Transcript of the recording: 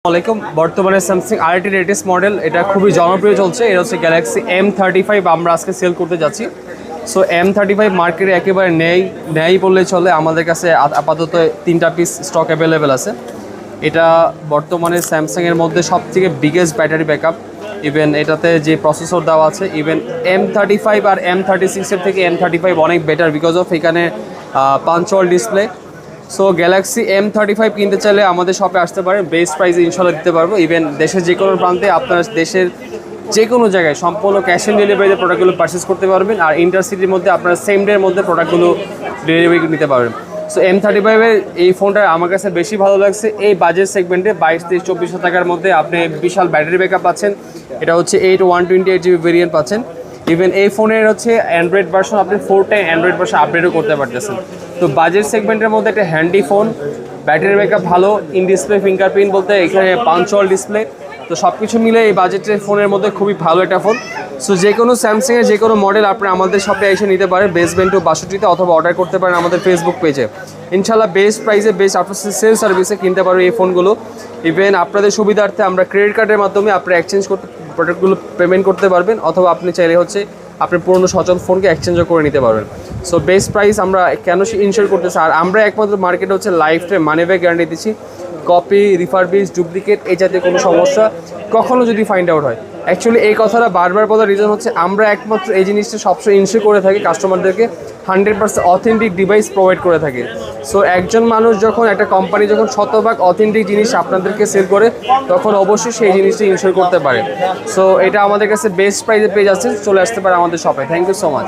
আসসালামাইকুম। বর্তমানে Samsung RT latest model, এটা খুবই জনপ্রিয় চলছে। এটা হচ্ছে গ্যালাক্সি M35। আমরা আজকে সেল করতে যাচ্ছি। সো M35 মার্কেটে একেবারে নেই বললে চলে। আমাদের কাছে আপাতত 3টা পিস স্টক অ্যাভেলেবেল আছে। এটা বর্তমানে স্যামসাংয়ের মধ্যে সবথেকে বিগেস্ট ব্যাটারি ব্যাকআপ। ইভেন এটাতে যে প্রসেসর দেওয়া আছে, ইভেন M35 আর M36 থেকে M35 অনেক বেটার বিকজ অফ এখানে পাঞ্চওয়াল ডিসপ্লে। সো গ্যালাক্সি M35 কিনতে চাইলে আমাদের শপে আসতে পারেন, বেস্ট প্রাইসে ইনশাল্লাহ দিতে পারবো। ইভেন দেশের যে কোনো প্রান্তে, আপনার দেশের যে কোনো জায়গায় সম্পূর্ণ ক্যাশ অন ডেলিভারিতে প্রোডাক্টগুলো পারচেস করতে পারবেন। আর ইন্টারসিটির মধ্যে আপনারা সেম ডের মধ্যে প্রোডাক্টগুলো ডেলিভারি নিতে পারবেন। সো M35-এর এই ফোনটা আমার কাছে বেশি ভালো লাগছে। এই বাজেট সেগমেন্টে 22-24 টাকার মধ্যে আপনি বিশাল ব্যাটারি ব্যাকআপ পাচ্ছেন। এটা হচ্ছে 128GB ভেরিয়েন্ট পাচ্ছেন। ইভেন এই ফোনের হচ্ছে অ্যান্ড্রয়েড ভার্সন, আপনি 4টা অ্যান্ড্রয়েড ভার্সন আপডেটও করতে পারতেছেন। তো বাজেট সেগমেন্টের মধ্যে একটা হ্যান্ডি ফোন, ব্যাটারি ব্যাকআপ ভালো, ইন ডিসপ্লে ফিঙ্গারপ্রিন্ট বলতে এখানে পাঞ্চওয়াল ডিসপ্লে। তো সব কিছু মিলে এই বাজেটের ফোনের মধ্যে খুবই ভালো একটা ফোন। সো যে কোনো স্যামসাংয়ের যে কোনো মডেল আপনি আমাদের শপে এসে নিতে পারেন বেসমেন্ট টু 62-তে, অথবা অর্ডার করতে পারেন আমাদের ফেসবুক পেজে। ইনশাল্লাহ বেস্ট প্রাইসে বেস্ট আফটার সেল সার্ভিসে কিনতে পারবেন এই ফোনগুলো। ইভেন আপনাদের সুবিধার্থে আমরা ক্রেডিট কার্ডের মাধ্যমে আপনি এক্সচেঞ্জ করতে প্রোডাক্টগুলো পেমেন্ট করতে পারবেন, অথবা আপনি চাইলে হচ্ছে আপনি পুরনো সচল ফোনকে এক্সচেঞ্জও করে নিতে পারবেন। সো বেস্ট প্রাইস আমরা কেন ইনশিওর করতেছি, আর আমরা একমাত্র মার্কেটে হচ্ছে life time money back guarantee দিচ্ছি। কপি, রিফারবিশ, ডুপ্লিকেট এই জাতীয় কোনো সমস্যা কখনো যদি ফাইন্ড আউট হয়, অ্যাকচুয়ালি এই কথাটা বারবার বলার রিজন হচ্ছে আমরা একমাত্র এই জিনিসটা সবসময় ইনশিওর করে থাকি কাস্টমারদেরকে 100% অথেন্টিক ডিভাইস প্রোভাইড করে থাকি। সো একজন মানুষ যখন, একটা কোম্পানি যখন শতভাগ অথেন্টিক জিনিস আপনাদেরকে সেল করে, তখন অবশ্যই সেই জিনিসটা ইনশিওর করতে পারে। সো এটা আমাদের কাছে বেস্ট প্রাইসে পেয়ে যাচ্ছে, চলে আসতে পারে আমাদের শপে। Thank you so much.